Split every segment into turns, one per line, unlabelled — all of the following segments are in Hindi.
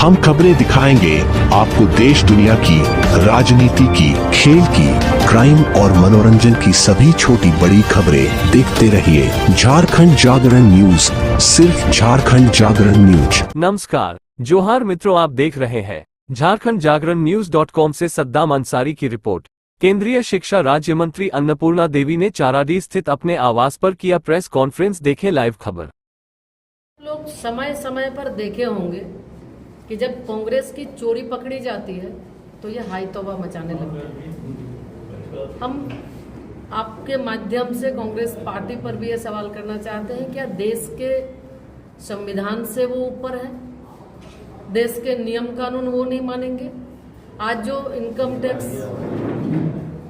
हम खबरें दिखाएंगे आपको देश दुनिया की, राजनीति की, खेल की, क्राइम और मनोरंजन की सभी छोटी बड़ी खबरें। देखते रहिए झारखंड जागरण न्यूज, सिर्फ झारखंड जागरण न्यूज।
नमस्कार, जोहार मित्रों, आप देख रहे हैं झारखंड जागरण न्यूज.com से सद्दाम अंसारी की रिपोर्ट। केंद्रीय शिक्षा राज्य मंत्री अन्नपूर्णा देवी ने चाराडी स्थित अपने आवास पर किया प्रेस कॉन्फ्रेंस। देखें लाइव खबर।
लोग समय समय पर देखे होंगे कि जब कांग्रेस की चोरी पकड़ी जाती है तो ये हाई तौबा मचाने लगते हैं। हम आपके माध्यम से कांग्रेस पार्टी पर भी ये सवाल करना चाहते हैं, क्या देश के संविधान से वो ऊपर है? देश के नियम कानून वो नहीं मानेंगे? आज जो इनकम टैक्स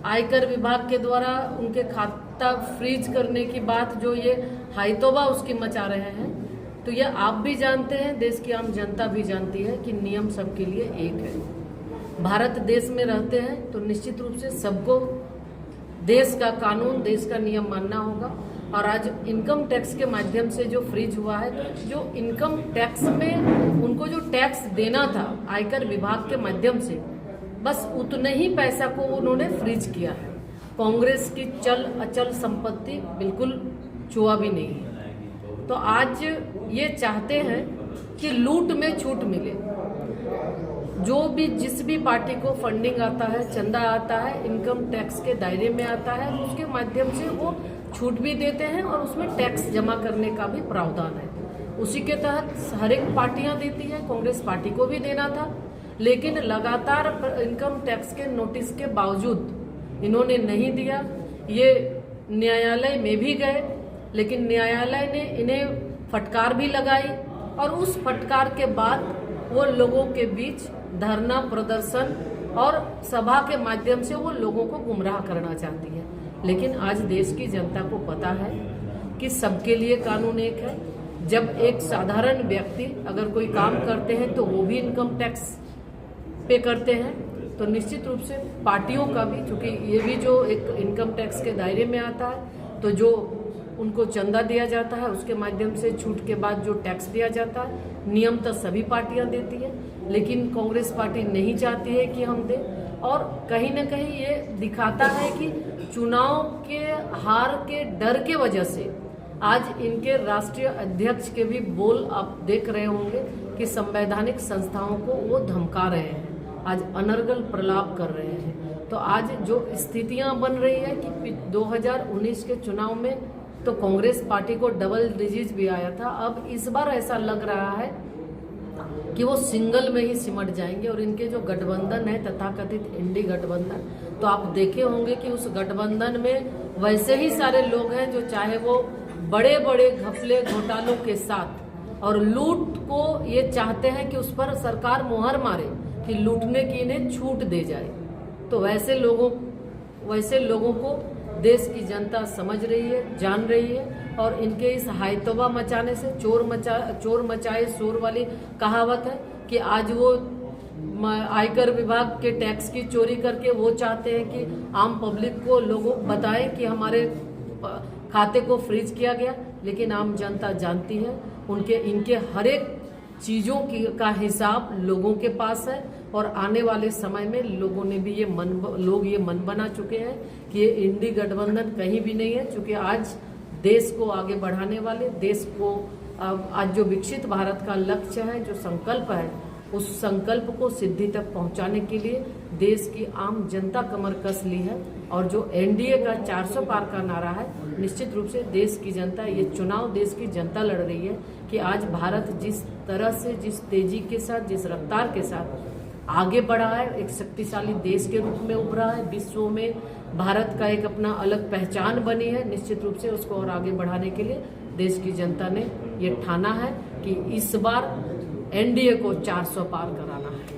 आयकर विभाग के द्वारा उनके खाता फ्रीज करने की बात जो ये हाई तौबा उसकी मचा रहे हैं, तो ये आप भी जानते हैं, देश की आम जनता भी जानती है कि नियम सबके लिए एक है। भारत देश में रहते हैं तो निश्चित रूप से सबको देश का कानून, देश का नियम मानना होगा। और आज इनकम टैक्स के माध्यम से जो फ्रीज हुआ है, तो जो इनकम टैक्स में उनको जो टैक्स देना था आयकर विभाग के माध्यम से, बस उतने ही पैसा को उन्होंने फ्रीज किया है। कांग्रेस की चल अचल संपत्ति बिल्कुल छुआ भी नहीं है। तो आज ये चाहते हैं कि लूट में छूट मिले। जो भी जिस भी पार्टी को फंडिंग आता है, चंदा आता है, इनकम टैक्स के दायरे में आता है, उसके माध्यम से वो छूट भी देते हैं और उसमें टैक्स जमा करने का भी प्रावधान है। उसी के तहत हर एक पार्टियां देती है, कांग्रेस पार्टी को भी देना था, लेकिन लगातार इनकम टैक्स के नोटिस के बावजूद इन्होंने नहीं दिया। ये न्यायालय में भी गए, लेकिन न्यायालय ने इन्हें फटकार भी लगाई और उस फटकार के बाद वो लोगों के बीच धरना प्रदर्शन और सभा के माध्यम से वो लोगों को गुमराह करना चाहती है। लेकिन आज देश की जनता को पता है कि सबके लिए कानून एक है। जब एक साधारण व्यक्ति अगर कोई काम करते हैं तो वो भी इनकम टैक्स पे करते हैं, तो निश्चित रूप से पार्टियों का भी, क्योंकि ये भी जो एक इनकम टैक्स के दायरे में आता है, तो जो उनको चंदा दिया जाता है उसके माध्यम से छूट के बाद जो टैक्स दिया जाता है, नियम तो सभी पार्टियां देती है, लेकिन कांग्रेस पार्टी नहीं चाहती है कि हम दें। और कहीं ना कहीं ये दिखाता है कि चुनाव के हार के डर के वजह से आज इनके राष्ट्रीय अध्यक्ष के भी बोल आप देख रहे होंगे कि संवैधानिक संस्थाओं को वो धमका रहे हैं, आज अनर्गल प्रलाप कर रहे हैं। तो आज जो स्थितियां बन रही है कि 2019 के चुनाव में तो कांग्रेस पार्टी को डबल डिजिट भी आया था, अब इस बार ऐसा लग रहा है कि वो सिंगल में ही सिमट जाएंगे। और इनके जो गठबंधन है, तथाकथित इंडी गठबंधन, तो आप देखे होंगे कि उस गठबंधन में वैसे ही सारे लोग हैं जो चाहे वो बड़े बड़े घपले घोटालों के साथ और लूट को ये चाहते हैं कि उस पर सरकार मुहर मारे कि लूटने की इन्हें छूट दे जाए। तो वैसे लोगों को देश की जनता समझ रही है, जान रही है। और इनके इस हाई तौबा मचाने से चोर मचाए शोर वाली कहावत है कि आज वो आयकर विभाग के टैक्स की चोरी करके वो चाहते हैं कि आम पब्लिक को लोगों बताएं कि हमारे खाते को फ्रीज किया गया, लेकिन आम जनता जानती है इनके हर एक चीजों का हिसाब लोगों के पास है। और आने वाले समय में लोगों ने भी लोग ये मन बना चुके हैं कि ये इंडी गठबंधन कहीं भी नहीं है, क्योंकि आज देश को आगे बढ़ाने वाले, देश को आज जो विकसित भारत का लक्ष्य है, जो संकल्प है, उस संकल्प को सिद्धि तक पहुंचाने के लिए देश की आम जनता कमर कस ली है। और जो एनडीए का 400 पार का नारा है, निश्चित रूप से देश की जनता, ये चुनाव देश की जनता लड़ रही है कि आज भारत जिस तरह से, जिस तेजी के साथ, जिस रफ्तार के साथ आगे बढ़ा है, एक शक्तिशाली देश के रूप में उभरा है, विश्व में भारत का एक अपना अलग पहचान बनी है, निश्चित रूप से उसको और आगे बढ़ाने के लिए देश की जनता ने ये ठाना है कि इस बार एनडीए को 400 पार कराना है।